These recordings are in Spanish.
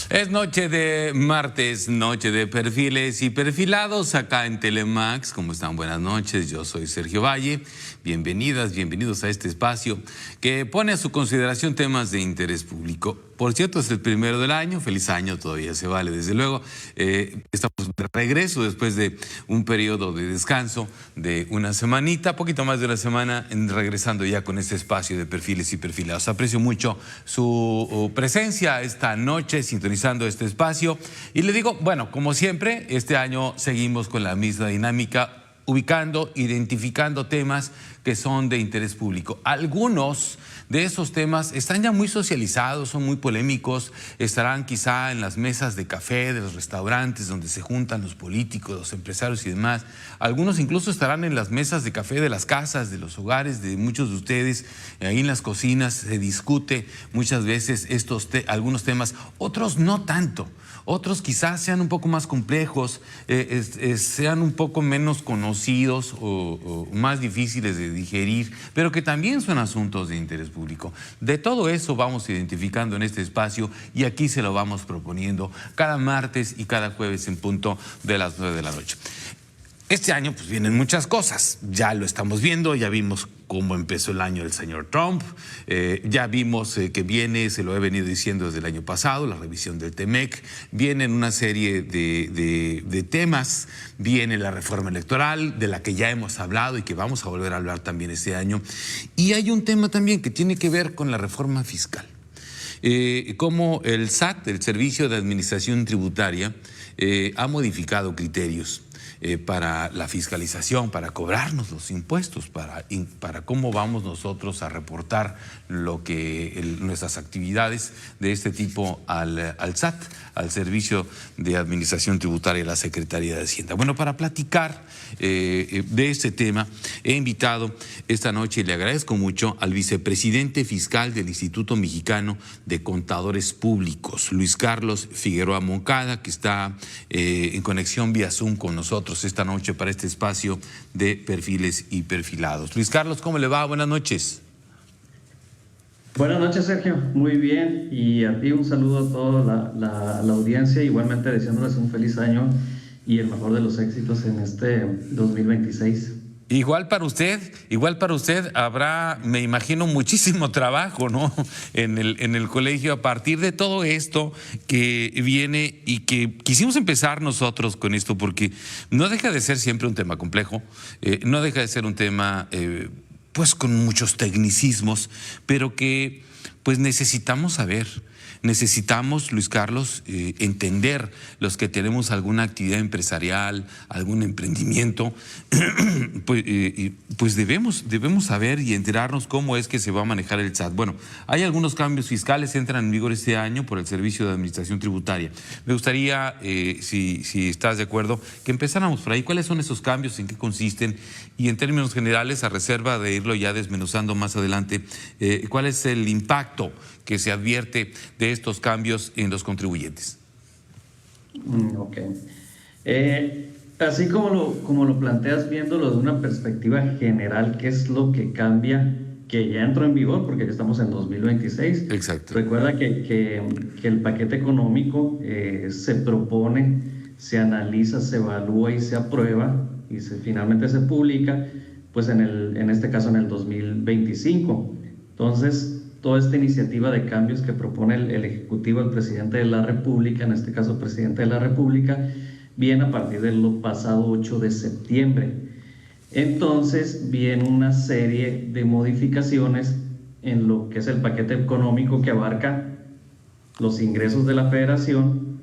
Es noche de martes, noche de perfiles y perfilados acá en Telemax. ¿Cómo están? Buenas noches, yo soy Sergio Valle. Bienvenidas, bienvenidos a este espacio que pone a su consideración temas de interés público. Por cierto, es el primero del año, feliz año, todavía se vale, desde luego. Estamos de regreso después de un periodo de descanso de una semanita, poquito más de una semana, regresando ya con este espacio de perfiles y perfilados. Aprecio mucho su presencia esta noche, sintonizando este espacio. Y le digo, bueno, como siempre, este año seguimos con la misma dinámica, ubicando, identificando temas que son de interés público. Algunos de esos temas están ya muy socializados, son muy polémicos, estarán quizá en las mesas de café de los restaurantes donde se juntan los políticos, los empresarios y demás. Algunos incluso estarán en las mesas de café de las casas, de los hogares de muchos de ustedes. Ahí en las cocinas se discute muchas veces algunos temas, otros no tanto. Otros quizás sean un poco más complejos, sean un poco menos conocidos o más difíciles de digerir, pero que también son asuntos de interés público. De todo eso vamos identificando en este espacio y aquí se lo vamos proponiendo cada martes y cada jueves en punto de las 9 de la noche. Este año pues vienen muchas cosas, ya lo estamos viendo, ya vimos cómo empezó el año del señor Trump, ya vimos que viene, se lo he venido diciendo desde el año pasado, la revisión del TEMEC, vienen una serie de temas, viene la reforma electoral de la que ya hemos hablado y que vamos a volver a hablar también este año, y hay un tema también que tiene que ver con la reforma fiscal, cómo el SAT, el Servicio de Administración Tributaria, ha modificado criterios para la fiscalización, para cobrarnos los impuestos, para cómo vamos nosotros a reportar nuestras actividades de este tipo al SAT, al Servicio de Administración Tributaria de la Secretaría de Hacienda. Bueno, para platicar de este tema, he invitado esta noche, y le agradezco mucho, al vicepresidente fiscal del Instituto Mexicano de Contadores Públicos, Luis Carlos Figueroa Moncada, que está en conexión vía Zoom con nosotros esta noche para este espacio de perfiles y perfilados. Luis Carlos, ¿cómo le va? Buenas noches. Buenas noches, Sergio. Muy bien. Y a ti un saludo a toda la audiencia, igualmente deseándoles un feliz año y el mejor de los éxitos en este 2026. Igual para usted habrá, me imagino, muchísimo trabajo, ¿no? En el colegio a partir de todo esto que viene y que quisimos empezar nosotros con esto porque no deja de ser siempre un tema complejo, no deja de ser un tema pues con muchos tecnicismos, pero que pues necesitamos saber. Necesitamos, Luis Carlos, entender los que tenemos alguna actividad empresarial, algún emprendimiento, pues debemos saber y enterarnos cómo es que se va a manejar el SAT. Bueno, hay algunos cambios fiscales que entran en vigor este año por el Servicio de Administración Tributaria. Me gustaría, si estás de acuerdo, que empezáramos por ahí. ¿Cuáles son esos cambios? ¿En qué consisten? Y en términos generales, a reserva de irlo ya desmenuzando más adelante, ¿cuál es el impacto que se advierte de estos cambios en los contribuyentes? Ok. Así como lo planteas, viéndolo de una perspectiva general, ¿qué es lo que cambia? Que ya entró en vigor porque ya estamos en 2026. Exacto. Recuerda que el paquete económico se propone, se analiza, se evalúa y se aprueba y finalmente se publica, pues en este caso en el 2025. Entonces, toda esta iniciativa de cambios que propone el Ejecutivo, el Presidente de la República, en este caso Presidente de la República, viene a partir del pasado 8 de septiembre. Entonces viene una serie de modificaciones en lo que es el paquete económico que abarca los ingresos de la Federación,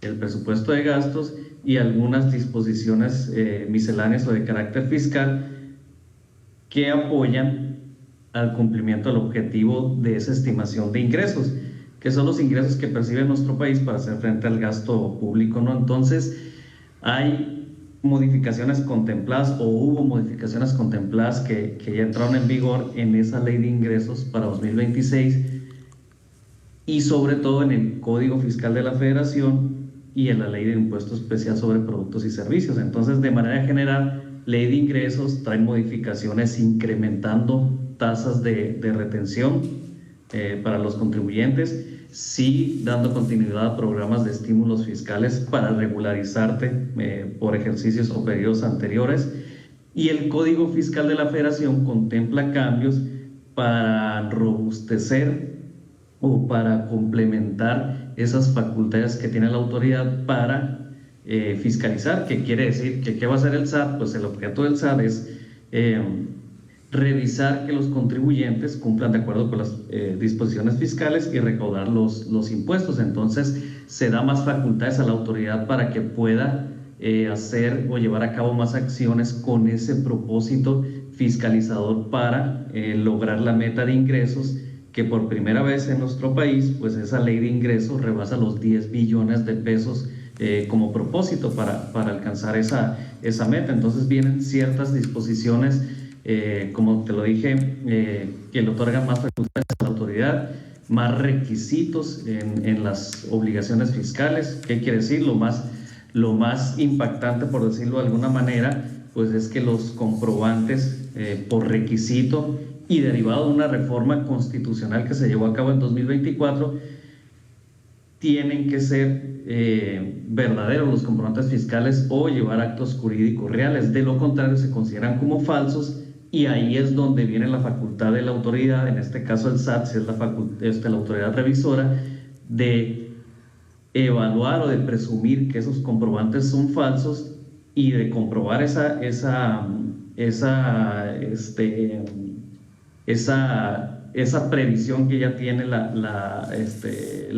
el presupuesto de gastos y algunas disposiciones misceláneas o de carácter fiscal que apoyan al cumplimiento del objetivo de esa estimación de ingresos, que son los ingresos que percibe nuestro país para hacer frente al gasto público, ¿no? Entonces, hay modificaciones contempladas o hubo modificaciones contempladas que ya entraron en vigor en esa ley de ingresos para 2026 y sobre todo en el Código Fiscal de la Federación y en la Ley de Impuesto Especial sobre Productos y Servicios. Entonces, de manera general, Ley de Ingresos trae modificaciones incrementando tasas de retención para los contribuyentes, sí dando continuidad a programas de estímulos fiscales para regularizarte por ejercicios o periodos anteriores. Y el Código Fiscal de la Federación contempla cambios para robustecer o para complementar esas facultades que tiene la autoridad para fiscalizar. ¿Qué quiere decir? ¿Qué va a hacer el SAT? Pues el objeto del SAT es revisar que los contribuyentes cumplan de acuerdo con las disposiciones fiscales y recaudar los impuestos. Entonces se da más facultades a la autoridad para que pueda hacer o llevar a cabo más acciones con ese propósito fiscalizador para lograr la meta de ingresos, que por primera vez en nuestro país, pues esa ley de ingresos rebasa los 10 billones de pesos como propósito para alcanzar esa meta. Entonces vienen ciertas disposiciones, como te lo dije, que le otorgan más facultades a la autoridad, más requisitos en las obligaciones fiscales. ¿Qué quiere decir? Lo más impactante, por decirlo de alguna manera, pues es que los comprobantes por requisito y derivado de una reforma constitucional que se llevó a cabo en 2024, tienen que ser verdaderos los comprobantes fiscales o llevar actos jurídicos reales. De lo contrario, se consideran como falsos, y ahí es donde viene la facultad de la autoridad, en este caso el SAT, si es la autoridad revisora, de evaluar o de presumir que esos comprobantes son falsos y de comprobar esa previsión que ya tiene la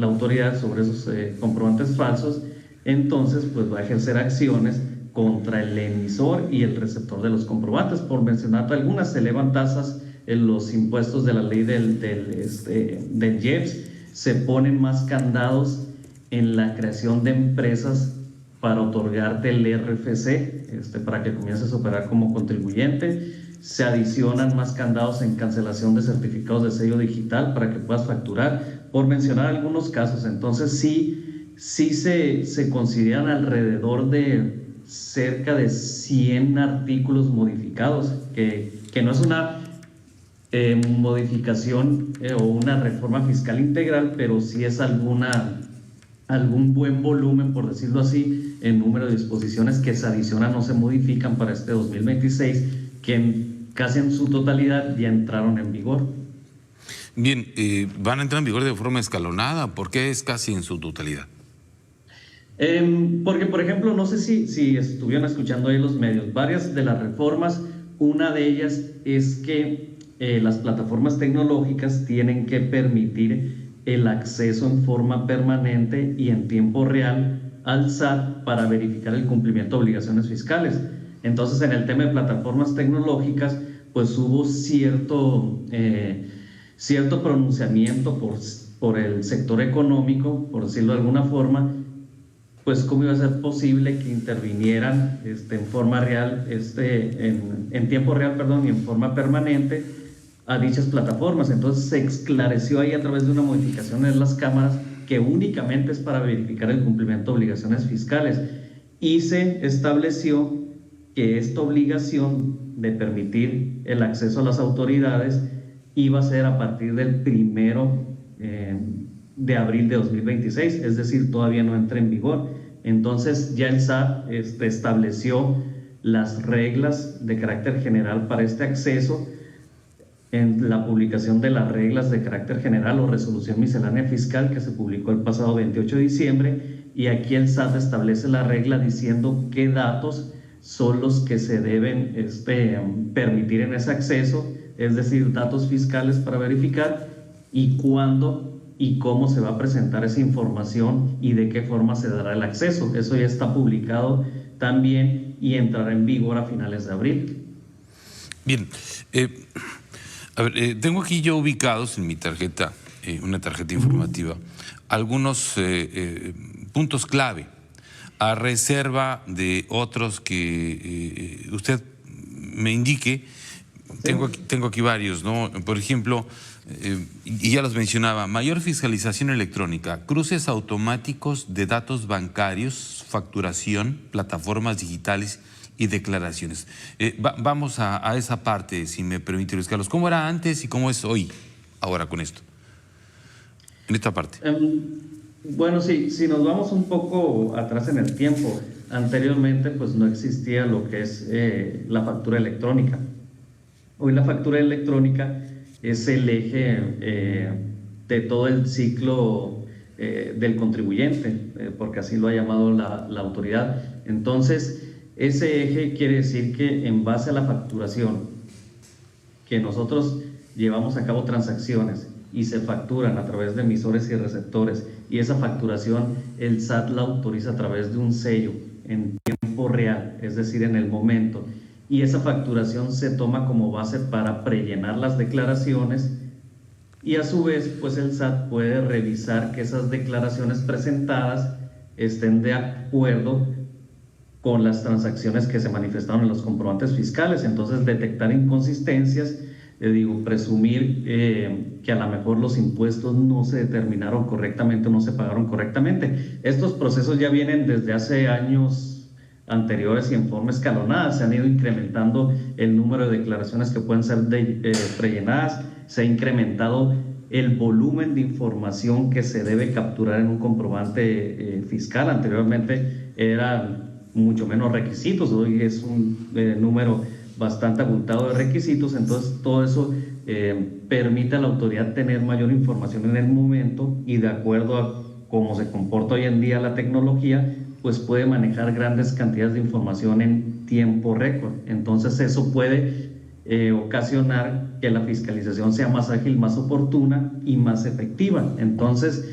autoridad sobre esos comprobantes falsos. Entonces pues va a ejercer acciones contra el emisor y el receptor de los comprobantes. Por mencionar algunas, se elevan tasas en los impuestos de la ley del IEPS, se ponen más candados en la creación de empresas para otorgarte el RFC, para que comiences a operar como contribuyente. Se adicionan más candados en cancelación de certificados de sello digital para que puedas facturar, por mencionar algunos casos. Entonces sí se consideran alrededor de cerca de 100 artículos modificados, que no es una modificación o una reforma fiscal integral, pero sí es algún buen volumen, por decirlo así, en número de disposiciones que se adicionan o se modifican para este 2026, que casi en su totalidad ya entraron en vigor. Bien, van a entrar en vigor de forma escalonada. ¿Por qué es casi en su totalidad? Porque, por ejemplo, no sé si estuvieron escuchando ahí los medios, varias de las reformas, una de ellas es que las plataformas tecnológicas tienen que permitir el acceso en forma permanente y en tiempo real al SAT para verificar el cumplimiento de obligaciones fiscales. Entonces, en el tema de plataformas tecnológicas, pues hubo cierto pronunciamiento por el sector económico, por decirlo de alguna forma, pues cómo iba a ser posible que intervinieran en forma real, en tiempo real, y en forma permanente a dichas plataformas. Entonces se esclareció ahí a través de una modificación en las cámaras que únicamente es para verificar el cumplimiento de obligaciones fiscales, y se estableció que esta obligación de permitir el acceso a las autoridades iba a ser a partir del 1 de abril de 2026, es decir, todavía no entra en vigor. Entonces ya el SAT estableció las reglas de carácter general para este acceso en la publicación de las reglas de carácter general o resolución miscelánea fiscal que se publicó el pasado 28 de diciembre, y aquí el SAT establece la regla diciendo qué datos son los que se deben permitir en ese acceso, es decir, datos fiscales para verificar, y cuándo y cómo se va a presentar esa información y de qué forma se dará el acceso. Eso ya está publicado también y entrará en vigor a finales de abril. Bien, tengo aquí yo ubicados en mi tarjeta, una tarjeta informativa, algunos puntos clave, a reserva de otros que usted me indique. Tengo aquí varios, ¿no? Por ejemplo, y ya los mencionaba, mayor fiscalización electrónica, cruces automáticos de datos bancarios, facturación, plataformas digitales y declaraciones. Vamos a esa parte, si me permite, Luis Carlos. ¿Cómo era antes y cómo es hoy, ahora con esto? en esta parte? Bueno, sí, si nos vamos un poco atrás en el tiempo, anteriormente pues no existía lo que es la factura electrónica. Hoy la factura electrónica es el eje de todo el ciclo del contribuyente, porque así lo ha llamado la autoridad. Entonces, ese eje quiere decir que en base a la facturación, que nosotros llevamos a cabo transacciones y se facturan a través de emisores y receptores, y esa facturación el SAT la autoriza a través de un sello en tiempo real, es decir, en el momento, y esa facturación se toma como base para prellenar las declaraciones, y a su vez pues el SAT puede revisar que esas declaraciones presentadas estén de acuerdo con las transacciones que se manifestaron en los comprobantes fiscales. Entonces detectar inconsistencias, presumir que a lo mejor los impuestos no se determinaron correctamente o no se pagaron correctamente. Estos procesos ya vienen desde hace años anteriores y en forma escalonada. Se han ido incrementando el número de declaraciones que pueden ser prellenadas, se ha incrementado el volumen de información que se debe capturar en un comprobante fiscal. Anteriormente eran mucho menos requisitos, hoy es un número bastante abultado de requisitos, entonces todo eso permite a la autoridad tener mayor información en el momento, y de acuerdo a cómo se comporta hoy en día la tecnología, pues puede manejar grandes cantidades de información en tiempo récord. Entonces eso puede ocasionar que la fiscalización sea más ágil, más oportuna y más efectiva. Entonces,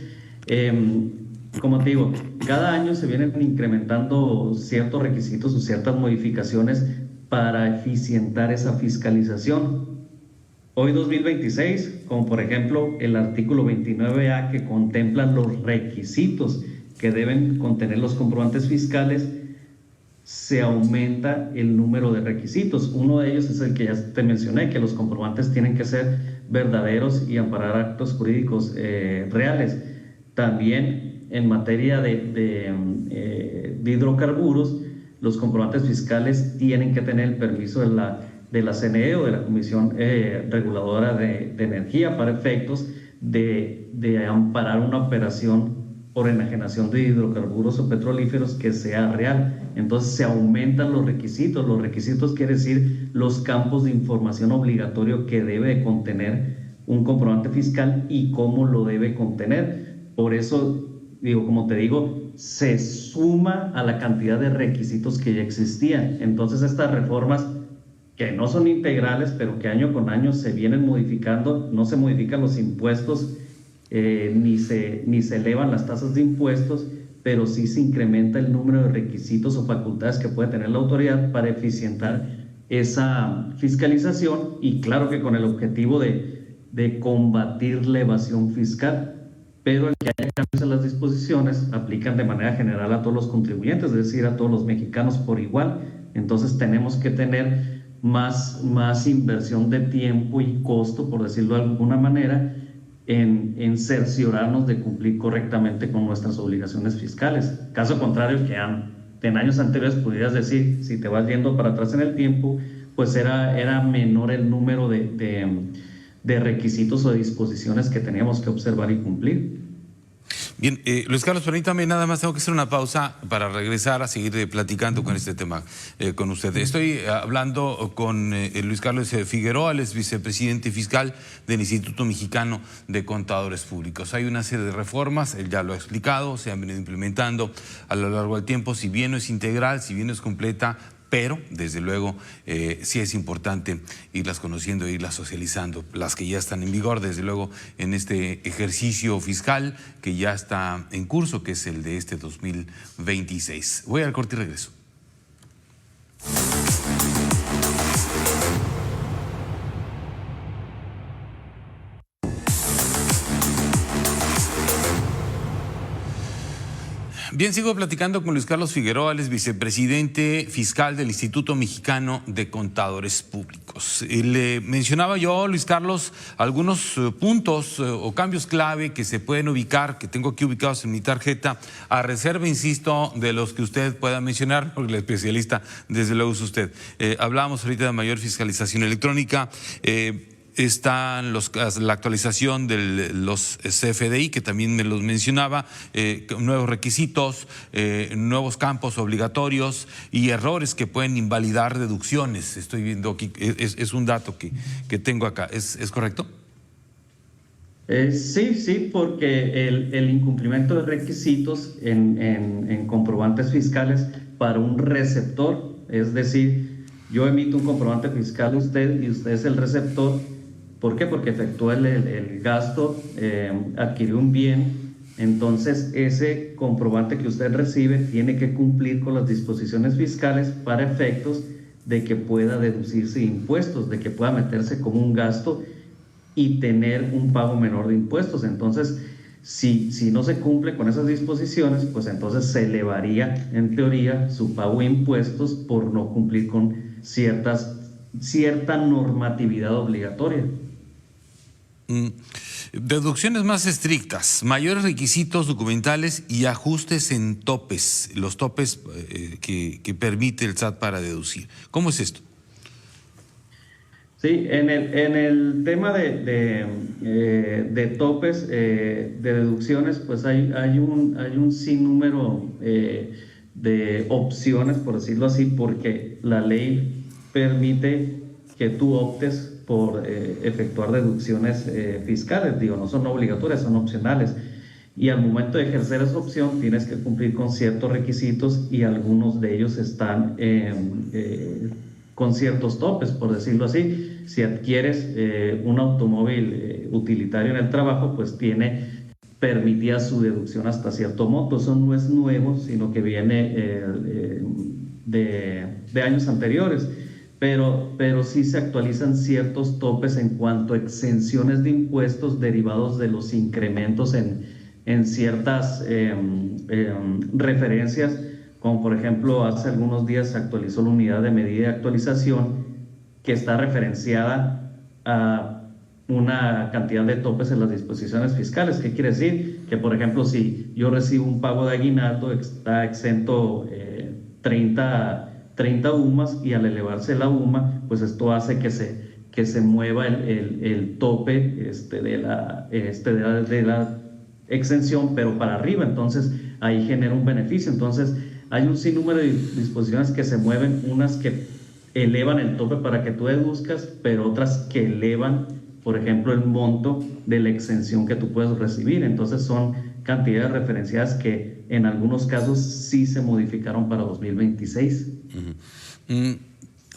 como te digo, cada año se vienen incrementando ciertos requisitos o ciertas modificaciones para eficientar esa fiscalización. Hoy 2026, como por ejemplo el artículo 29A, que contempla los requisitos que deben contener los comprobantes fiscales, se aumenta el número de requisitos. Uno de ellos es el que ya te mencioné, que los comprobantes tienen que ser verdaderos y amparar actos jurídicos reales. También en materia de hidrocarburos, los comprobantes fiscales tienen que tener el permiso de la CNE o de la Comisión Reguladora de Energía para efectos de amparar una operación por enajenación de hidrocarburos o petrolíferos que sea real. Entonces se aumentan los requisitos. Los requisitos quiere decir los campos de información obligatorio que debe contener un comprobante fiscal y cómo lo debe contener. Por eso, como te digo, se suma a la cantidad de requisitos que ya existían. Entonces estas reformas, que no son integrales, pero que año con año se vienen modificando, no se modifican los impuestos, ni se elevan las tasas de impuestos, pero sí se incrementa el número de requisitos o facultades que puede tener la autoridad para eficientar esa fiscalización, y claro que con el objetivo de combatir la evasión fiscal. Pero el que haya cambios en las disposiciones aplican de manera general a todos los contribuyentes, es decir, a todos los mexicanos por igual. Entonces tenemos que tener más inversión de tiempo y costo, por decirlo de alguna manera, en cerciorarnos de cumplir correctamente con nuestras obligaciones fiscales. Caso contrario, que en años anteriores pudieras decir, si te vas yendo para atrás en el tiempo, pues era menor el número de requisitos o de disposiciones que teníamos que observar y cumplir. Bien, Luis Carlos, permítame, nada más tengo que hacer una pausa para regresar a seguir platicando con este tema con usted. Estoy hablando con Luis Carlos Figueroa, él es vicepresidente fiscal del Instituto Mexicano de Contadores Públicos. Hay una serie de reformas, él ya lo ha explicado, se han venido implementando a lo largo del tiempo, si bien no es integral, si bien no es completa, pero desde luego sí es importante irlas conociendo, irlas socializando, las que ya están en vigor, desde luego en este ejercicio fiscal que ya está en curso, que es el de este 2026. Voy al corte y regreso. Bien, sigo platicando con Luis Carlos Figueroa, él es vicepresidente fiscal del Instituto Mexicano de Contadores Públicos. Le mencionaba yo, Luis Carlos, algunos puntos o cambios clave que se pueden ubicar, que tengo aquí ubicados en mi tarjeta, a reserva, insisto, de los que usted pueda mencionar, porque el especialista desde luego es usted. Hablábamos ahorita de mayor fiscalización electrónica, están la actualización de los CFDI, que también me los mencionaba, nuevos requisitos, nuevos campos obligatorios y errores que pueden invalidar deducciones. Estoy viendo aquí, es un dato que tengo acá. ¿Es correcto? Sí, porque el incumplimiento de requisitos en comprobantes fiscales para un receptor, es decir, yo emito un comprobante fiscal a usted y usted es el receptor. ¿Por qué? Porque efectuó el gasto, adquirió un bien, entonces ese comprobante que usted recibe tiene que cumplir con las disposiciones fiscales para efectos de que pueda deducirse impuestos, de que pueda meterse como un gasto y tener un pago menor de impuestos. Entonces, si no se cumple con esas disposiciones, pues entonces se elevaría, en teoría, su pago de impuestos por no cumplir con cierta normatividad obligatoria. Deducciones más estrictas, mayores requisitos documentales y ajustes en topes, los topes que permite el SAT para deducir. ¿Cómo es esto? Sí, en el tema de topes de deducciones, pues hay un sinnúmero de opciones, por decirlo así, porque la ley permite que tú optes por efectuar deducciones fiscales. Digo, no son obligatorias, son opcionales. Y al momento de ejercer esa opción tienes que cumplir con ciertos requisitos y algunos de ellos están con ciertos topes, por decirlo así. Si adquieres un automóvil utilitario en el trabajo, pues tiene permitida su deducción hasta cierto monto. Eso no es nuevo, sino que viene de años anteriores. Pero sí se actualizan ciertos topes en cuanto a exenciones de impuestos derivados de los incrementos en ciertas referencias, como por ejemplo hace algunos días se actualizó la unidad de medida de actualización que está referenciada a una cantidad de topes en las disposiciones fiscales. ¿Qué quiere decir? Que por ejemplo si yo recibo un pago de aguinaldo está exento 30 UMAS y al elevarse la UMA, pues esto hace que se mueva el tope de la exención, pero para arriba. Entonces ahí genera un beneficio. Entonces hay un sinnúmero de disposiciones que se mueven, unas que elevan el tope para que tú deduzcas, pero otras que elevan, por ejemplo, el monto de la exención que tú puedes recibir. Entonces son cantidades referenciadas que en algunos casos sí se modificaron para 2026.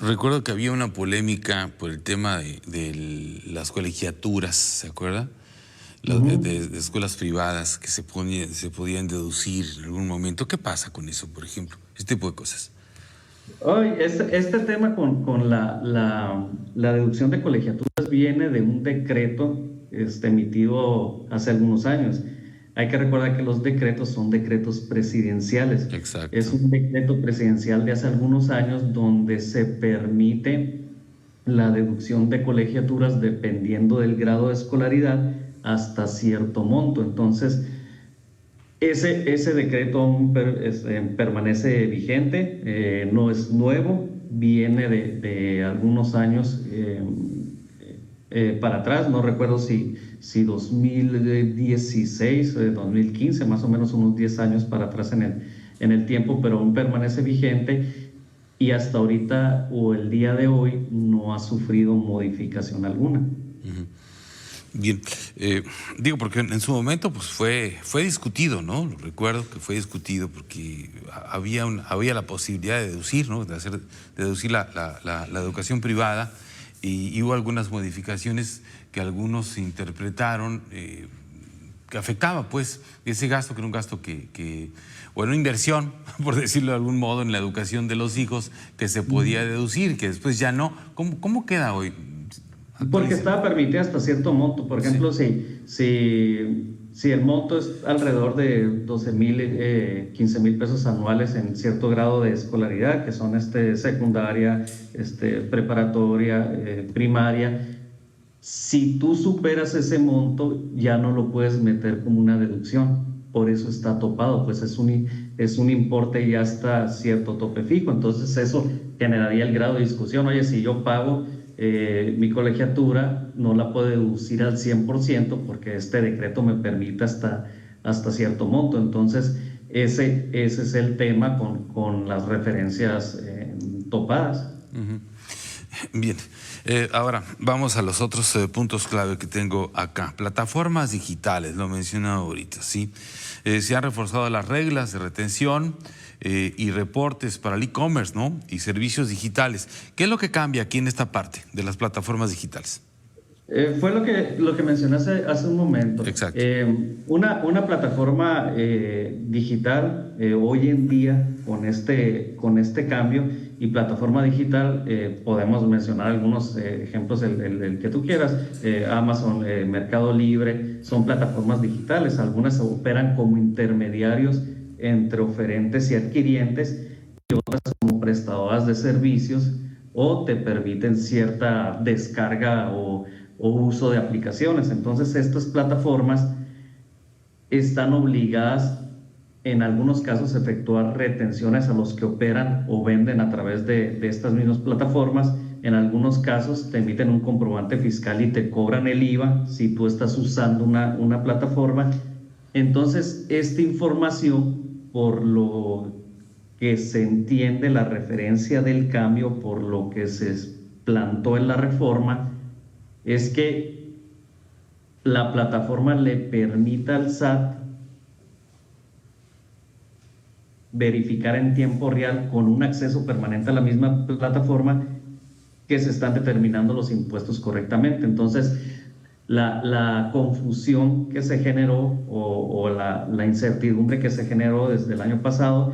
Recuerdo que había una polémica por el tema de las colegiaturas, ¿se acuerda? De escuelas privadas que se podían deducir en algún momento. ¿Qué pasa con eso, por ejemplo? Este tipo de cosas. Este tema con la deducción de colegiaturas viene de un decreto emitido hace algunos años. Hay que recordar que los decretos son decretos presidenciales. Exacto. Es un decreto presidencial de hace algunos años donde se permite la deducción de colegiaturas dependiendo del grado de escolaridad hasta cierto monto. Entonces, ese decreto aún permanece vigente, no es nuevo, viene de algunos años para atrás. No recuerdo si 2016 o 2015, más o menos unos 10 años para atrás en el tiempo, pero aún permanece vigente y hasta ahorita o el día de hoy no ha sufrido modificación alguna. Bien, digo porque en su momento pues fue discutido, ¿no? Recuerdo que fue discutido porque había la posibilidad de deducir, ¿no? De deducir la educación privada y hubo algunas modificaciones que algunos interpretaron que afectaba pues ese gasto, que era un gasto o una inversión, por decirlo de algún modo, en la educación de los hijos que se podía deducir, que después ya no. ¿Cómo queda hoy? Porque estaba permitida hasta cierto monto. Por ejemplo, sí. si el monto es alrededor de 12,000, 15,000 pesos anuales en cierto grado de escolaridad, que son secundaria, preparatoria, primaria, si tú superas ese monto ya no lo puedes meter como una deducción. Por eso está topado, pues es un importe ya hasta cierto tope fijo. Entonces eso generaría el grado de discusión. Oye, si yo pago mi colegiatura no la puedo deducir al 100% porque este decreto me permite hasta cierto monto. Entonces, ese es el tema con las referencias topadas. Uh-huh. Bien, ahora vamos a los otros puntos clave que tengo acá. Plataformas digitales, lo mencionaba ahorita, ¿sí? Se han reforzado las reglas de retención y reportes para el e-commerce, ¿no? Y servicios digitales. ¿Qué es lo que cambia aquí en esta parte de las plataformas digitales? Fue lo que mencioné hace un momento. Exacto. Una plataforma digital hoy en día con este cambio y plataforma digital, podemos mencionar algunos ejemplos, el que tú quieras, Amazon, Mercado Libre, son plataformas digitales. Algunas operan como intermediarios entre oferentes y adquirientes y otras como prestadoras de servicios, o te permiten cierta descarga o uso de aplicaciones. Entonces, estas plataformas están obligadas en algunos casos a efectuar retenciones a los que operan o venden a través de estas mismas plataformas. En algunos casos te emiten un comprobante fiscal y te cobran el IVA si tú estás usando una plataforma. Entonces, esta información, por lo que se entiende la referencia del cambio, por lo que se plantó en la reforma, es que la plataforma le permita al SAT verificar en tiempo real, con un acceso permanente a la misma plataforma, que se están determinando los impuestos correctamente. Entonces, la confusión que se generó o la incertidumbre que se generó desde el año pasado,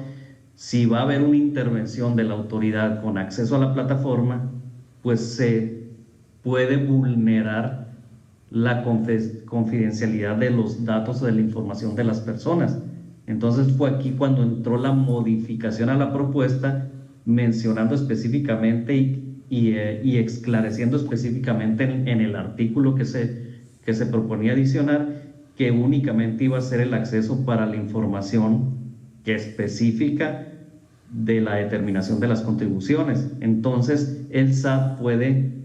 si va a haber una intervención de la autoridad con acceso a la plataforma, pues se puede vulnerar la confidencialidad de los datos o de la información de las personas. Entonces fue aquí cuando entró la modificación a la propuesta, mencionando específicamente y esclareciendo específicamente en el artículo que se proponía adicionar, que únicamente iba a ser el acceso para la información que específica de la determinación de las contribuciones. Entonces el SAT puede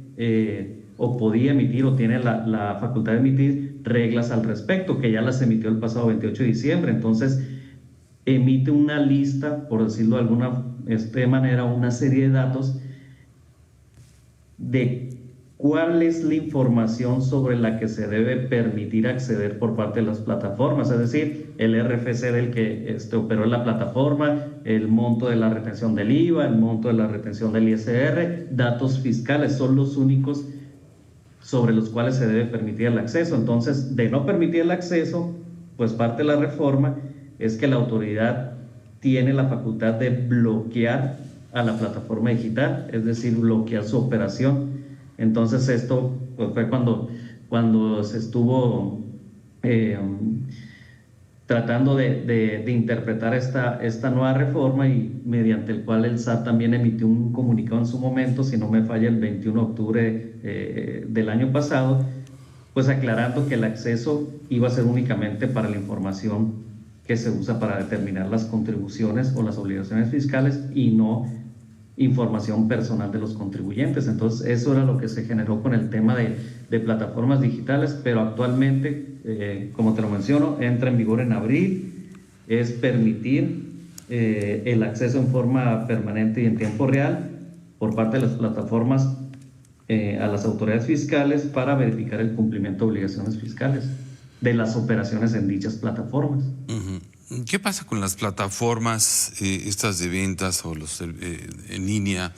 o podía emitir o tiene la facultad de emitir reglas al respecto, que ya las emitió el pasado 28 de diciembre. Entonces emite una lista, por decirlo de alguna manera, una serie de datos de cuál es la información sobre la que se debe permitir acceder por parte de las plataformas, es decir, el RFC del que operó en la plataforma, el monto de la retención del IVA, el monto de la retención del ISR, datos fiscales, son los únicos sobre los cuales se debe permitir el acceso. Entonces, de no permitir el acceso, pues parte de la reforma es que la autoridad tiene la facultad de bloquear a la plataforma digital, es decir, bloquear su operación. Entonces esto pues, fue cuando se estuvo tratando de interpretar esta nueva reforma, y mediante el cual el SAT también emitió un comunicado en su momento, si no me falla, el 21 de octubre del año pasado, pues aclarando que el acceso iba a ser únicamente para la información que se usa para determinar las contribuciones o las obligaciones fiscales y no información personal de los contribuyentes. Entonces eso era lo que se generó con el tema de plataformas digitales, pero actualmente, como te lo menciono, entra en vigor en abril, es permitir el acceso en forma permanente y en tiempo real por parte de las plataformas a las autoridades fiscales para verificar el cumplimiento de obligaciones fiscales de las operaciones en dichas plataformas. Uh-huh. ¿Qué pasa con las plataformas estas de ventas o los en línea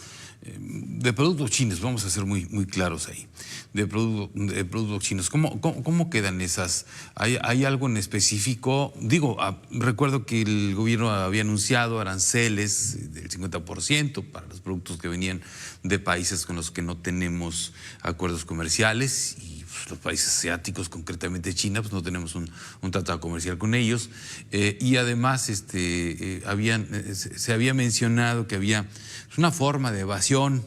de productos chinos? Vamos a ser muy claros ahí. De productos chinos. ¿Cómo quedan esas? ¿Hay algo en específico? Digo, recuerdo que el gobierno había anunciado aranceles del 50% para los productos que venían de países con los que no tenemos acuerdos comerciales, y los países asiáticos, concretamente China, pues no tenemos un tratado comercial con ellos, y además se había mencionado que había una forma de evasión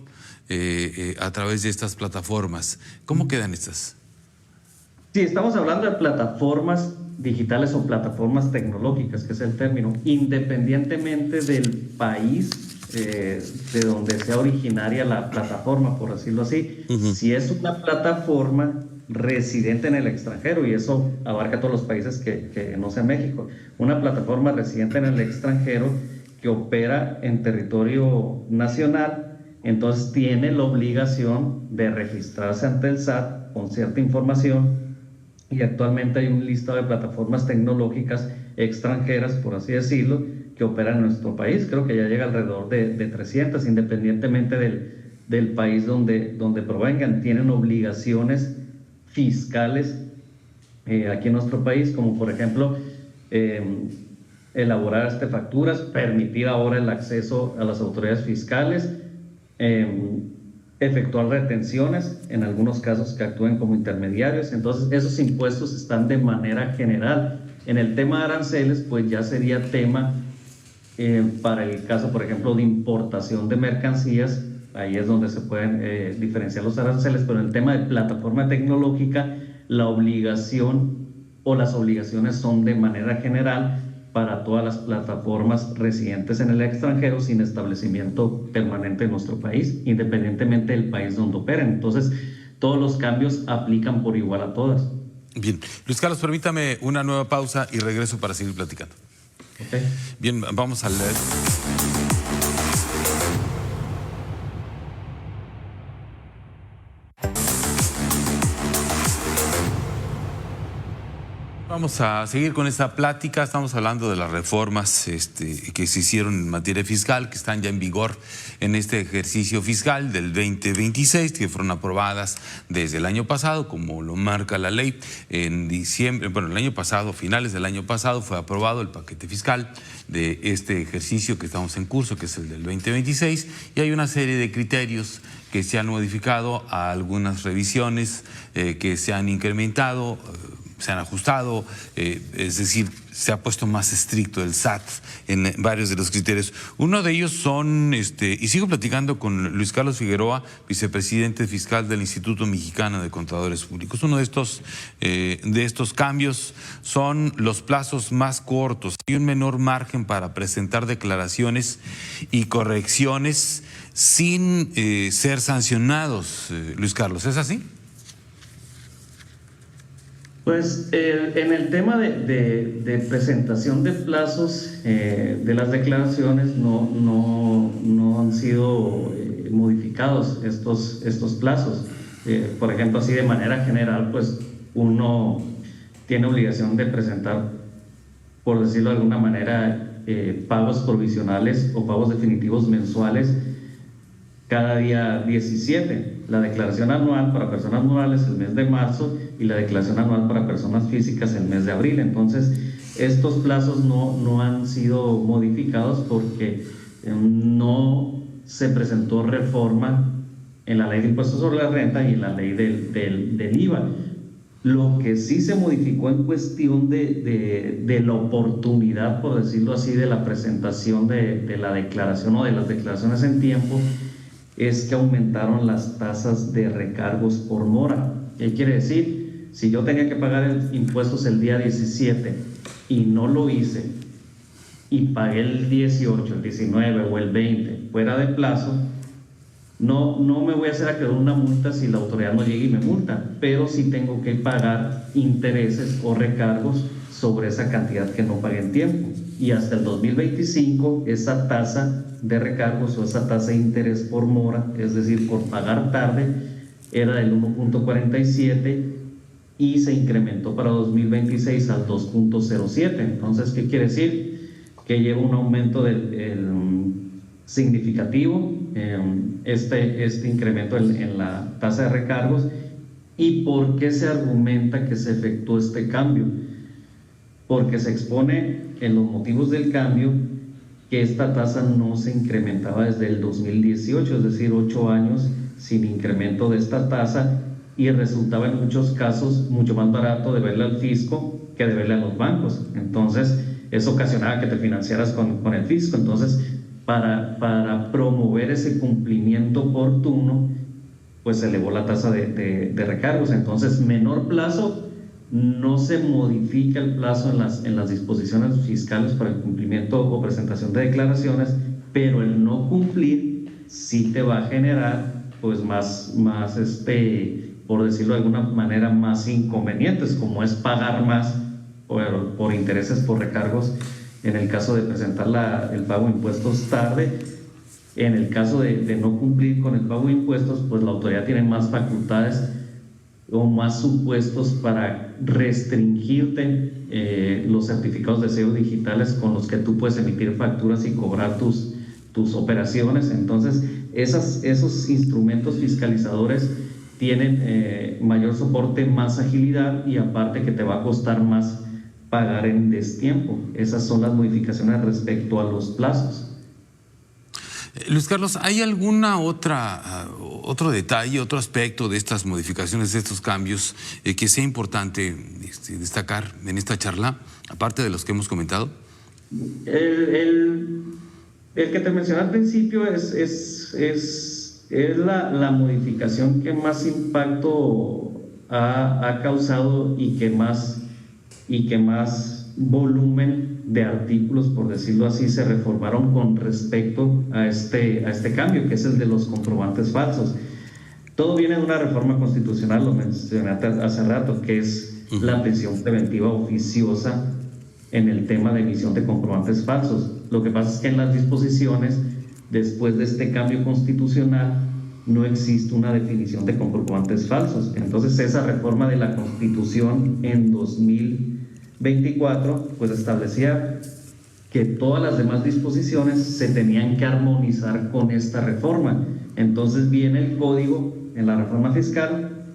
a través de estas plataformas. ¿Cómo quedan estas? Sí, estamos hablando de plataformas digitales o plataformas tecnológicas, que es el término, independientemente del país de donde sea originaria la plataforma, por decirlo así. Si es una plataforma residente en el extranjero, y eso abarca todos los países que no sea México, una plataforma residente en el extranjero que opera en territorio nacional, entonces tiene la obligación de registrarse ante el SAT con cierta información, y actualmente hay un listado de plataformas tecnológicas extranjeras, por así decirlo, que operan en nuestro país. Creo que ya llega alrededor de 300, independientemente del país donde provengan. Tienen obligaciones fiscales aquí en nuestro país, como por ejemplo elaborar facturas, permitir ahora el acceso a las autoridades fiscales, efectuar retenciones, en algunos casos que actúen como intermediarios. Entonces esos impuestos están de manera general. En el tema de aranceles, pues ya sería tema para el caso, por ejemplo, de importación de mercancías. Ahí es donde se pueden diferenciar los aranceles, pero en el tema de plataforma tecnológica, la obligación o las obligaciones son de manera general para todas las plataformas residentes en el extranjero sin establecimiento permanente en nuestro país, independientemente del país donde operen. Entonces, todos los cambios aplican por igual a todas. Bien. Luis Carlos, permítame una nueva pausa y regreso para seguir platicando. Okay. Bien, vamos a leer. Vamos a seguir con esta plática. Estamos hablando de las reformas que se hicieron en materia fiscal, que están ya en vigor en este ejercicio fiscal del 2026, que fueron aprobadas desde el año pasado, como lo marca la ley. En diciembre, bueno, el año pasado, finales del año pasado, fue aprobado el paquete fiscal de este ejercicio que estamos en curso, que es el del 2026, y hay una serie de criterios que se han modificado, a algunas revisiones que se han incrementado, se han ajustado, es decir, se ha puesto más estricto el SAT en varios de los criterios. Uno de ellos son, y sigo platicando con Luis Carlos Figueroa, vicepresidente fiscal del Instituto Mexicano de Contadores Públicos. Uno de estos cambios son los plazos más cortos y un menor margen para presentar declaraciones y correcciones sin ser sancionados. Luis Carlos, ¿es así? Pues en el tema de presentación de plazos de las declaraciones no han sido modificados estos plazos. Por ejemplo, así de manera general, pues uno tiene obligación de presentar, por decirlo de alguna manera, pagos provisionales o pagos definitivos mensuales cada día 17. La declaración anual para personas morales el mes de marzo y la declaración anual para personas físicas el mes de abril. Entonces, estos plazos no han sido modificados porque no se presentó reforma en la ley de impuestos sobre la renta y en la ley del IVA. Lo que sí se modificó en cuestión de la oportunidad, por decirlo así, de la presentación de la declaración o de las declaraciones en tiempo, es que aumentaron las tasas de recargos por mora. ¿Qué quiere decir? Si yo tenía que pagar impuestos el día 17 y no lo hice, y pagué el 18, el 19 o el 20 fuera de plazo, no me voy a hacer acreedor una multa si la autoridad no llega y me multa, pero sí tengo que pagar intereses o recargos sobre esa cantidad que no pagué en tiempo. Y hasta el 2025 esa tasa de recargos o esa tasa de interés por mora, es decir, por pagar tarde, era del 1.47 y se incrementó para 2026 al 2.07. Entonces, ¿qué quiere decir? Que lleva un aumento significativo este incremento en la tasa de recargos. ¿Y por qué se argumenta que se efectuó este cambio? Porque se expone en los motivos del cambio que esta tasa no se incrementaba desde el 2018, es decir, 8 años sin incremento de esta tasa, y resultaba en muchos casos mucho más barato deberle al fisco que deberle a los bancos. Entonces, eso ocasionaba que te financiaras con el fisco. Entonces, para promover ese cumplimiento oportuno, pues se elevó la tasa de recargos. Entonces, menor plazo, no se modifica el plazo en las disposiciones fiscales para el cumplimiento o presentación de declaraciones, pero el no cumplir sí te va a generar pues más por decirlo de alguna manera, más inconvenientes, como es pagar más por intereses, por recargos, en el caso de presentar el pago de impuestos tarde. En el caso de no cumplir con el pago de impuestos, pues la autoridad tiene más facultades o más supuestos para restringirte los certificados de sello digitales con los que tú puedes emitir facturas y cobrar tus operaciones. Entonces, esos instrumentos fiscalizadores tienen mayor soporte, más agilidad, y aparte que te va a costar más pagar en destiempo. Esas son las modificaciones respecto a los plazos. Luis Carlos, ¿hay alguna otro detalle, otro aspecto de estas modificaciones, de estos cambios que sea importante destacar en esta charla, aparte de los que hemos comentado? El que te mencioné al principio es la modificación que más impacto ha causado y que más volumen de artículos, por decirlo así, se reformaron con respecto a este cambio, que es el de los comprobantes falsos. Todo viene de una reforma constitucional, lo mencioné hace rato, que es la prisión preventiva oficiosa en el tema de emisión de comprobantes falsos. Lo que pasa es que en las disposiciones, después de este cambio constitucional, no existe una definición de comprobantes falsos. Entonces, esa reforma de la Constitución en 2024 pues establecía que todas las demás disposiciones se tenían que armonizar con esta reforma. Entonces viene el código en la reforma fiscal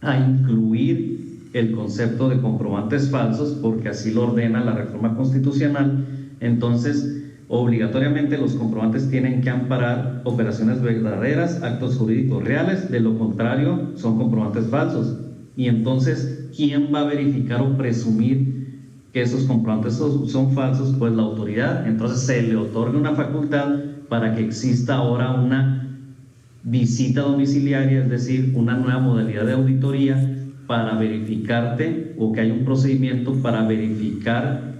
a incluir el concepto de comprobantes falsos, porque así lo ordena la reforma constitucional. Entonces, obligatoriamente los comprobantes tienen que amparar operaciones verdaderas, actos jurídicos reales, de lo contrario son comprobantes falsos. Y entonces, ¿quién va a verificar o presumir que esos comprobantes son falsos? Pues la autoridad. Entonces se le otorga una facultad para que exista ahora una visita domiciliaria, es decir, una nueva modalidad de auditoría para verificarte, o que haya un procedimiento para verificar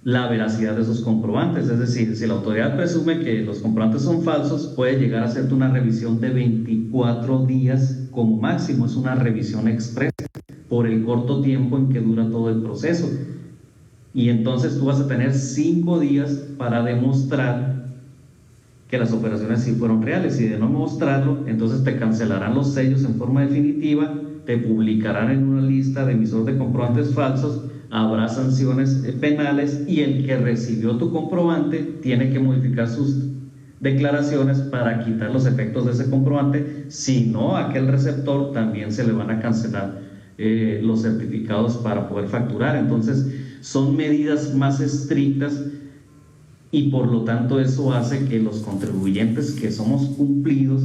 la veracidad de esos comprobantes. Es decir, si la autoridad presume que los comprobantes son falsos, puede llegar a hacerte una revisión de 24 días como máximo. Es una revisión expresa por el corto tiempo en que dura todo el proceso. Y entonces tú vas a tener 5 días para demostrar que las operaciones sí fueron reales, y de no mostrarlo, entonces te cancelarán los sellos en forma definitiva, te publicarán en una lista de emisores de comprobantes falsos, habrá sanciones penales, y el que recibió tu comprobante tiene que modificar sus declaraciones para quitar los efectos de ese comprobante. Si no, a aquel receptor también se le van a cancelar los certificados para poder facturar. Entonces son medidas más estrictas, y por lo tanto eso hace que los contribuyentes que somos cumplidos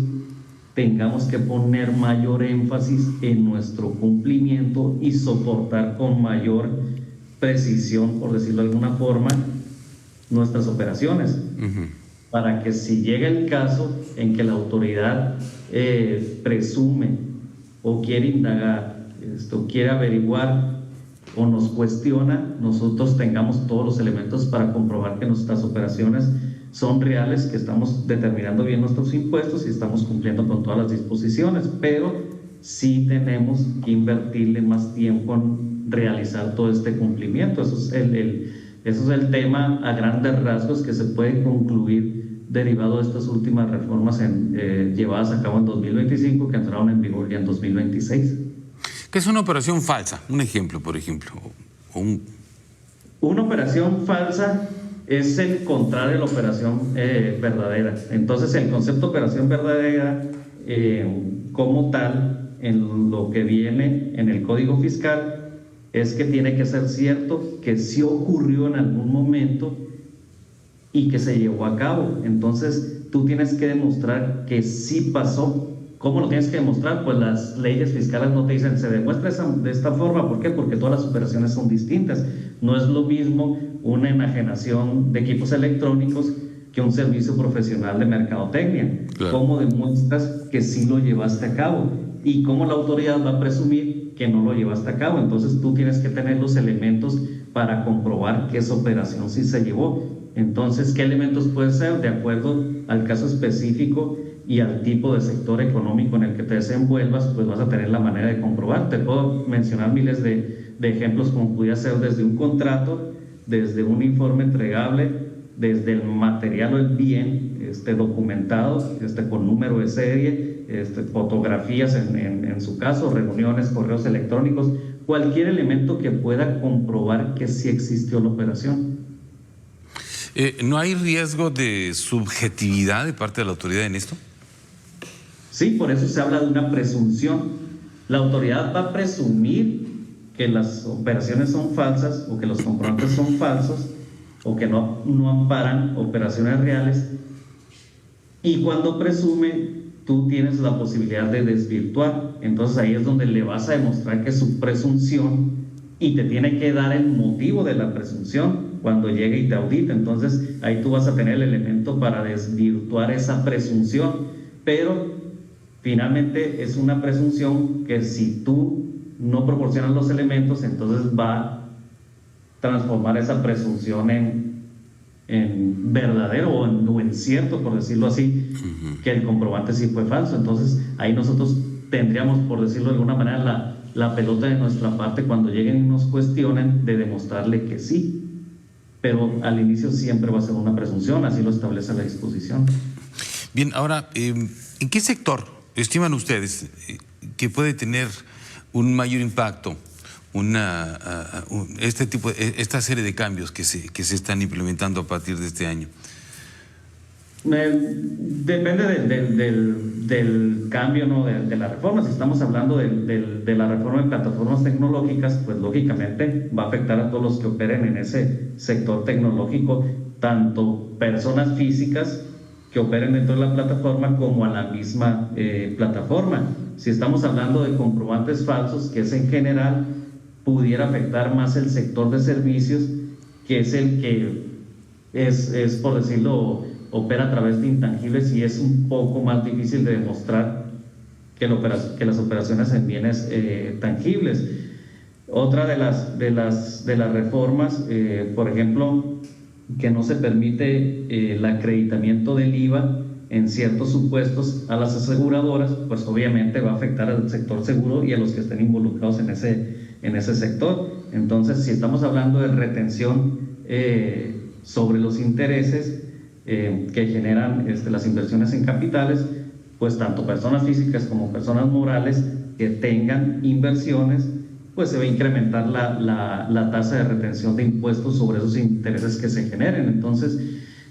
tengamos que poner mayor énfasis en nuestro cumplimiento y soportar con mayor precisión, por decirlo de alguna forma, nuestras operaciones, para que si llega el caso en que la autoridad presume o quiere indagar, quiere averiguar o nos cuestiona, nosotros tengamos todos los elementos para comprobar que nuestras operaciones son reales, que estamos determinando bien nuestros impuestos y estamos cumpliendo con todas las disposiciones. Pero sí tenemos que invertirle más tiempo en realizar todo este cumplimiento. Eso es el tema a grandes rasgos que se puede concluir derivado de estas últimas reformas llevadas a cabo en 2025, que entraron en vigor ya en 2026. ¿Qué es una operación falsa? Un ejemplo, por ejemplo. Una operación falsa es el contrario de la operación verdadera. Entonces, el concepto de operación verdadera, como tal, en lo que viene en el Código Fiscal, es que tiene que ser cierto que sí ocurrió en algún momento y que se llevó a cabo. Entonces, tú tienes que demostrar que sí pasó. ¿Cómo lo tienes que demostrar? Pues las leyes fiscales no te dicen se demuestra de esta forma. ¿Por qué? Porque todas las operaciones son distintas. No es lo mismo una enajenación de equipos electrónicos que un servicio profesional de mercadotecnia. Claro. ¿Cómo demuestras que sí lo llevaste a cabo? ¿Y cómo la autoridad va a presumir que no lo llevaste a cabo? Entonces tú tienes que tener los elementos para comprobar que esa operación sí se llevó. Entonces, ¿qué elementos puede ser? De acuerdo al caso específico y al tipo de sector económico en el que te desenvuelvas, pues vas a tener la manera de comprobar. Te puedo mencionar miles de ejemplos como pudiera ser desde un contrato, desde un informe entregable, desde el material o el bien documentado, con número de serie, fotografías en su caso, reuniones, correos electrónicos, cualquier elemento que pueda comprobar que sí existió la operación. ¿No hay riesgo de subjetividad de parte de la autoridad en esto? Sí, por eso se habla de una presunción. La autoridad va a presumir que las operaciones son falsas o que los comprobantes son falsos o que no amparan operaciones reales, y cuando presume, tú tienes la posibilidad de desvirtuar. Entonces ahí es donde le vas a demostrar que es su presunción y te tiene que dar el motivo de la presunción cuando llegue y te audita. Entonces ahí tú vas a tener el elemento para desvirtuar esa presunción, pero finalmente es una presunción que si tú no proporcionas los elementos, entonces va a transformar esa presunción en verdadero o en cierto, por decirlo así, que el comprobante sí fue falso. Entonces ahí nosotros tendríamos, por decirlo de alguna manera, la pelota de nuestra parte cuando lleguen y nos cuestionen, de demostrarle que sí, pero al inicio siempre va a ser una presunción, así lo establece la disposición. Bien, ahora, ¿en qué sector estiman ustedes que puede tener un mayor impacto esta serie de cambios que se están implementando a partir de este año? Depende del cambio, ¿no? de la reforma. Si estamos hablando de la reforma de plataformas tecnológicas, pues lógicamente va a afectar a todos los que operen en ese sector tecnológico, tanto personas físicas que operen dentro de la plataforma como a la misma plataforma. Si estamos hablando de comprobantes falsos, que es en general, pudiera afectar más el sector de servicios, que es el que es por decirlo, opera a través de intangibles y es un poco más difícil de demostrar que las operaciones en bienes tangibles. Otra de las reformas, por ejemplo, que no se permite el acreditamiento del IVA en ciertos supuestos a las aseguradoras, pues obviamente va a afectar al sector seguro y a los que estén involucrados en ese sector. Entonces, si estamos hablando de retención sobre los intereses que generan las inversiones en capitales, pues tanto personas físicas como personas morales que tengan inversiones, pues se va a incrementar la tasa de retención de impuestos sobre esos intereses que se generen. Entonces,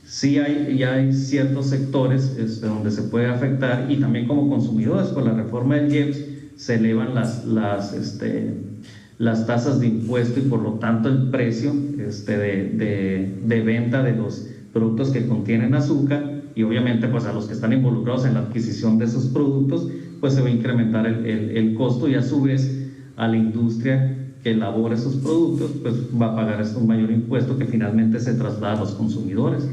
sí hay ciertos sectores donde se puede afectar, y también como consumidores, con la reforma del IEPS se elevan las tasas de impuesto y por lo tanto el precio de venta de los productos que contienen azúcar, y obviamente pues a los que están involucrados en la adquisición de esos productos, pues se va a incrementar el costo, y a su vez a la industria que elabora esos productos pues va a pagar un mayor impuesto que finalmente se traslada a los consumidores.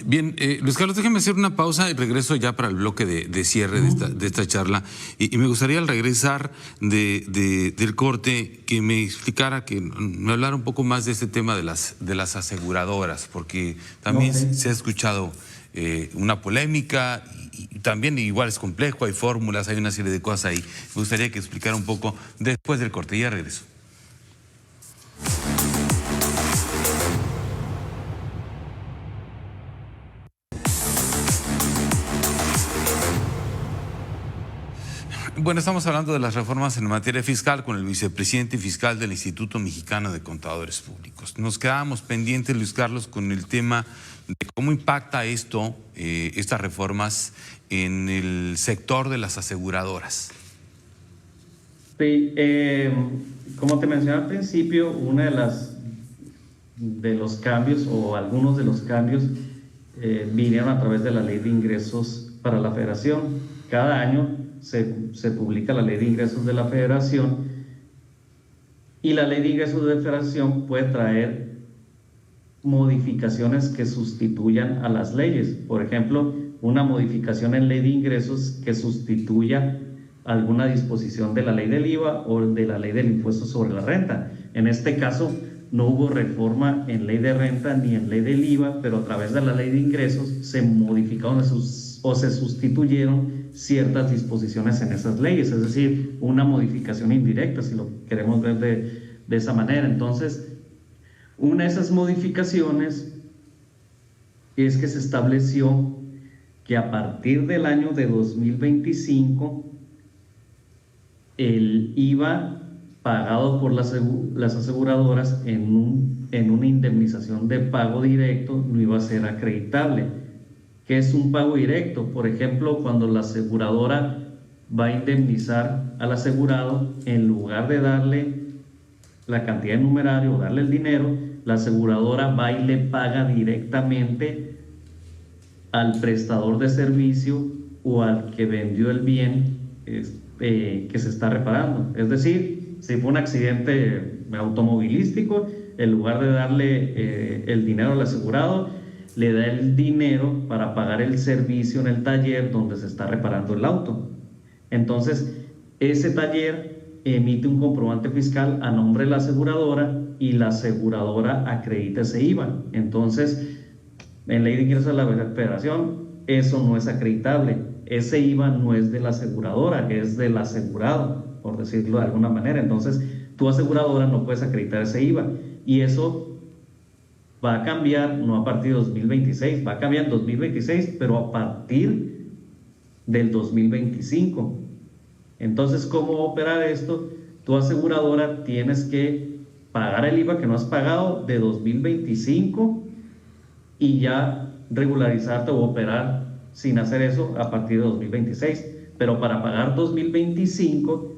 Bien, Luis Carlos, déjeme hacer una pausa y regreso ya para el bloque de cierre de esta charla. Y me gustaría al regresar del corte que me explicara, que me hablara un poco más de este tema de las aseguradoras, porque también se ha escuchado una polémica y también igual es complejo, hay fórmulas, hay una serie de cosas ahí. Me gustaría que explicara un poco después del corte. Ya regreso. Bueno, estamos hablando de las reformas en materia fiscal con el vicepresidente fiscal del Instituto Mexicano de Contadores Públicos. Nos quedábamos pendientes, Luis Carlos, con el tema de cómo impacta estas reformas en el sector de las aseguradoras. Sí, como te mencioné al principio, uno de los cambios o algunos de los cambios vinieron a través de la Ley de Ingresos para la Federación. Cada año se publica la Ley de Ingresos de la Federación, y la Ley de Ingresos de la Federación puede traer modificaciones que sustituyan a las leyes. Por ejemplo, una modificación en Ley de Ingresos que sustituya alguna disposición de la Ley del IVA o de la Ley del Impuesto sobre la Renta. En este caso, no hubo reforma en ley de renta ni en ley del IVA, pero a través de la ley de ingresos se modificaron o se sustituyeron ciertas disposiciones en esas leyes, es decir, una modificación indirecta, si lo queremos ver de esa manera. Entonces, una de esas modificaciones es que se estableció que a partir del año de 2025 el IVA pagado por las aseguradoras en una indemnización de pago directo no iba a ser acreditable. ¿Qué es un pago directo? Por ejemplo, cuando la aseguradora va a indemnizar al asegurado, en lugar de darle la cantidad de numerario o darle el dinero, la aseguradora va y le paga directamente al prestador de servicio o al que vendió el bien que se está reparando. Es decir, si fue un accidente automovilístico, en lugar de darle el dinero al asegurado, le da el dinero para pagar el servicio en el taller donde se está reparando el auto. Entonces, ese taller emite un comprobante fiscal a nombre de la aseguradora y la aseguradora acredita ese IVA. Entonces, en ley de ingresos de la federación, eso no es acreditable. Ese IVA no es de la aseguradora, es del asegurado, por decirlo de alguna manera. Entonces, tu aseguradora no puedes acreditar ese IVA. Y eso va a cambiar, no a partir de 2026, va a cambiar en 2026, pero a partir del 2025. Entonces, ¿cómo operar esto? Tu aseguradora tienes que pagar el IVA que no has pagado de 2025 y ya regularizarte o operar sin hacer eso a partir de 2026. Pero para pagar 2025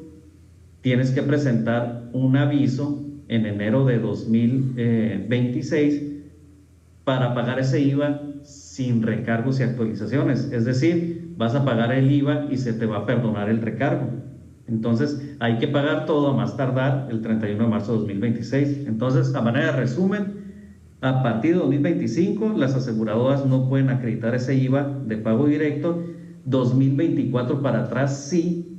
tienes que presentar un aviso en enero de 2026 para pagar ese IVA sin recargos y actualizaciones. Es decir, vas a pagar el IVA y se te va a perdonar el recargo. Entonces, hay que pagar todo a más tardar el 31 de marzo de 2026. Entonces, a manera de resumen, a partir de 2025, las aseguradoras no pueden acreditar ese IVA de pago directo. 2024 para atrás sí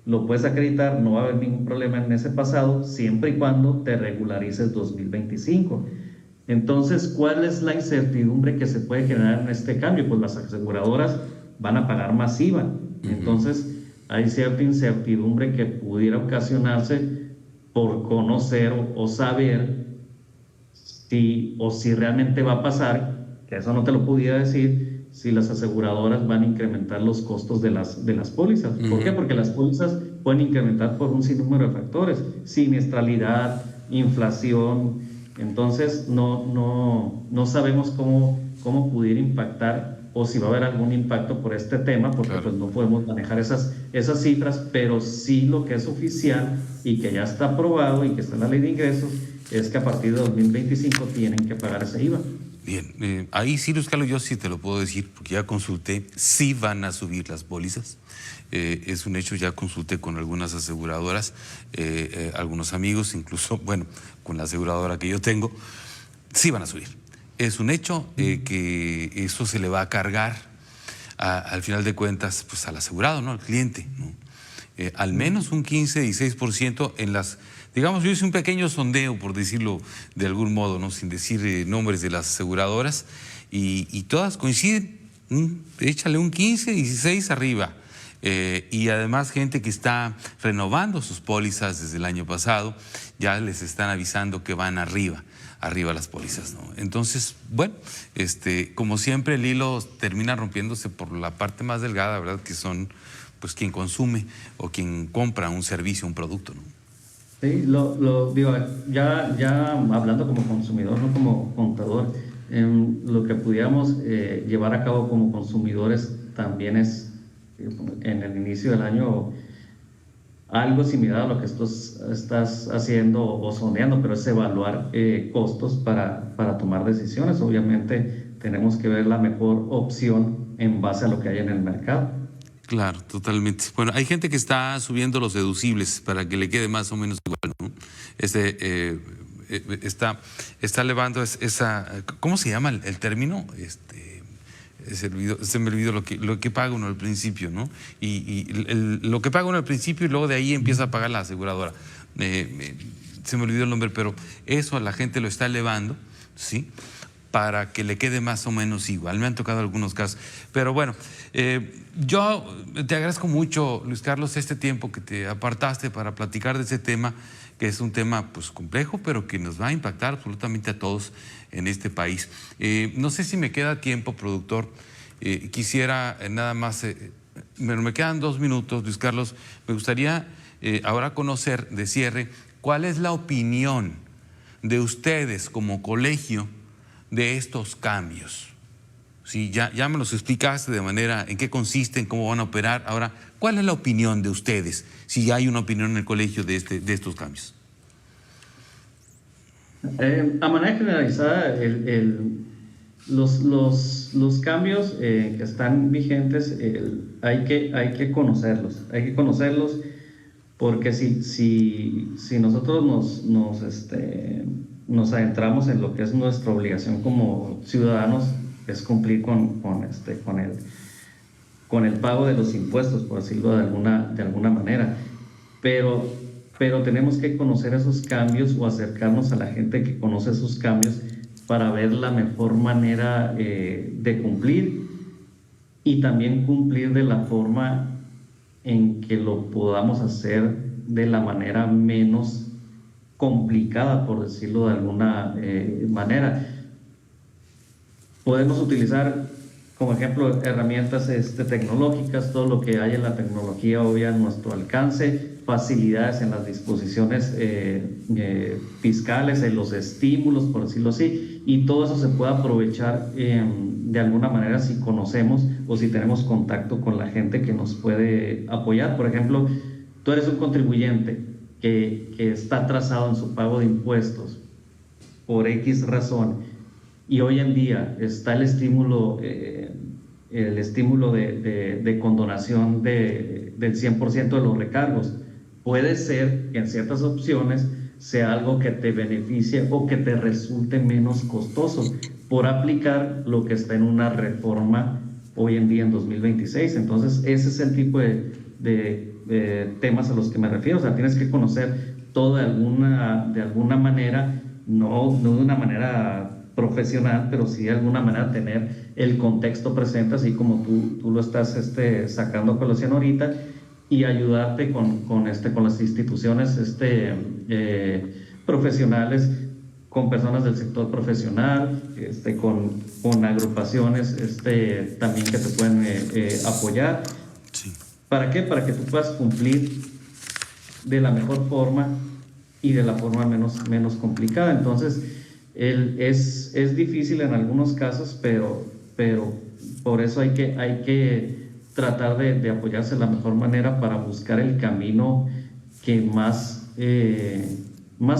lo puedes acreditar, no va a haber ningún problema en ese pasado, siempre y cuando te regularices 2025. Entonces, ¿cuál es la incertidumbre que se puede generar en este cambio? Pues las aseguradoras van a pagar más IVA. Entonces, hay cierta incertidumbre que pudiera ocasionarse por conocer o saber si realmente va a pasar, que eso no te lo pudiera decir, si las aseguradoras van a incrementar los costos de las pólizas. ¿Por qué? Porque las pólizas pueden incrementar por un sinnúmero de factores, siniestralidad, inflación. Entonces no sabemos cómo pudiera impactar o si va a haber algún impacto por este tema, porque claro, pues no podemos manejar esas cifras, pero sí lo que es oficial y que ya está aprobado y que está en la ley de ingresos es que a partir de 2025 tienen que pagar ese IVA. Bien, ahí sí, Luis Carlos, yo sí te lo puedo decir, porque ya consulté, sí van a subir las pólizas. Es un hecho, ya consulté con algunas aseguradoras, algunos amigos, incluso, bueno, con la aseguradora que yo tengo, sí van a subir. Es un hecho que eso se le va a cargar al final de cuentas pues al asegurado, ¿no? Al cliente, ¿no? Al menos un 15-16% en las, digamos, yo hice un pequeño sondeo, por decirlo de algún modo, ¿no? Sin decir nombres de las aseguradoras, y todas coinciden, échale un 15-16 arriba. Y además gente que está renovando sus pólizas desde el año pasado, ya les están avisando que van arriba las pólizas, ¿no? Entonces, bueno, como siempre el hilo termina rompiéndose por la parte más delgada, ¿verdad? Que son pues quien consume o quien compra un servicio, un producto, ¿no? Sí, digo, ya hablando como consumidor, no como contador, lo que pudiéramos llevar a cabo como consumidores también es en el inicio del año algo similar a lo que estás haciendo o sondeando, pero es evaluar costos para tomar decisiones. Obviamente tenemos que ver la mejor opción en base a lo que hay en el mercado. Claro, totalmente. Bueno, hay gente que está subiendo los deducibles para que le quede más o menos igual, ¿no? Está elevando esa, ¿cómo se llama el término? Se me olvidó lo que paga uno al principio, ¿no? Y lo que paga uno al principio y luego de ahí empieza a pagar la aseguradora. se me olvidó el nombre, pero eso a la gente lo está elevando, ¿sí?, para que le quede más o menos igual. Me han tocado algunos casos. Pero bueno, yo te agradezco mucho, Luis Carlos, este tiempo que te apartaste para platicar de ese tema, que es un tema pues complejo, pero que nos va a impactar absolutamente a todos en este país. No sé si me queda tiempo, productor. Quisiera nada más, me quedan 2 minutos, Luis Carlos. Me gustaría ahora conocer de cierre cuál es la opinión de ustedes como colegio de estos cambios. Sí, ya me los explicaste de manera en qué consisten, cómo van a operar. Ahora, ¿cuál es la opinión de ustedes, si hay una opinión en el colegio de estos cambios? A manera generalizada, los cambios que están vigentes, hay que conocerlos. Hay que conocerlos porque si nosotros nos adentramos en lo que es nuestra obligación como ciudadanos, es cumplir con el pago de los impuestos, por decirlo de alguna manera. Pero tenemos que conocer esos cambios o acercarnos a la gente que conoce esos cambios para ver la mejor manera de cumplir, y también cumplir de la forma en que lo podamos hacer de la manera menos complicada, por decirlo de alguna manera. Podemos utilizar como ejemplo herramientas tecnológicas, todo lo que hay en la tecnología obvia a nuestro alcance, facilidades en las disposiciones fiscales, en los estímulos, por decirlo así, y todo eso se puede aprovechar de alguna manera si conocemos o si tenemos contacto con la gente que nos puede apoyar. Por ejemplo, tú eres un contribuyente que está atrasado en su pago de impuestos por X razón, y hoy en día está el estímulo de condonación del 100% de los recargos. Puede ser que en ciertas opciones sea algo que te beneficie o que te resulte menos costoso por aplicar lo que está en una reforma hoy en día en 2026. Entonces, ese es el tipo de temas a los que me refiero. O sea, tienes que conocer todo de alguna manera, no de una manera profesional, pero sí de alguna manera tener el contexto presente, así como tú lo estás sacando a colación ahorita, y ayudarte con las instituciones profesionales, con personas del sector profesional, con agrupaciones también que te pueden apoyar. Sí. ¿Para qué? Para que tú puedas cumplir de la mejor forma y de la forma menos complicada. Entonces, es difícil en algunos casos, pero por eso hay que tratar de apoyarse de la mejor manera para buscar el camino que más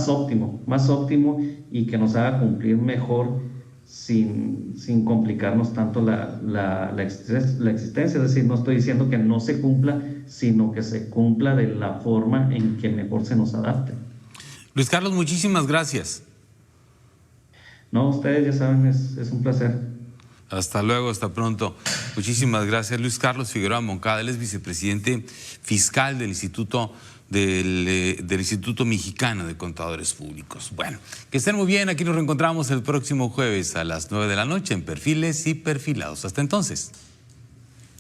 óptimo y que nos haga cumplir mejor sin complicarnos tanto la existencia. Es decir, no estoy diciendo que no se cumpla, sino que se cumpla de la forma en que mejor se nos adapte. Luis Carlos, muchísimas gracias. No, ustedes ya saben, es un placer. Hasta luego, hasta pronto. Muchísimas gracias. Luis Carlos Figueroa Moncada, él es vicepresidente fiscal del Instituto Mexicano de Contadores Públicos. Bueno, que estén muy bien. Aquí nos reencontramos el próximo jueves a las 9 de la noche en Perfiles y Perfilados. Hasta entonces.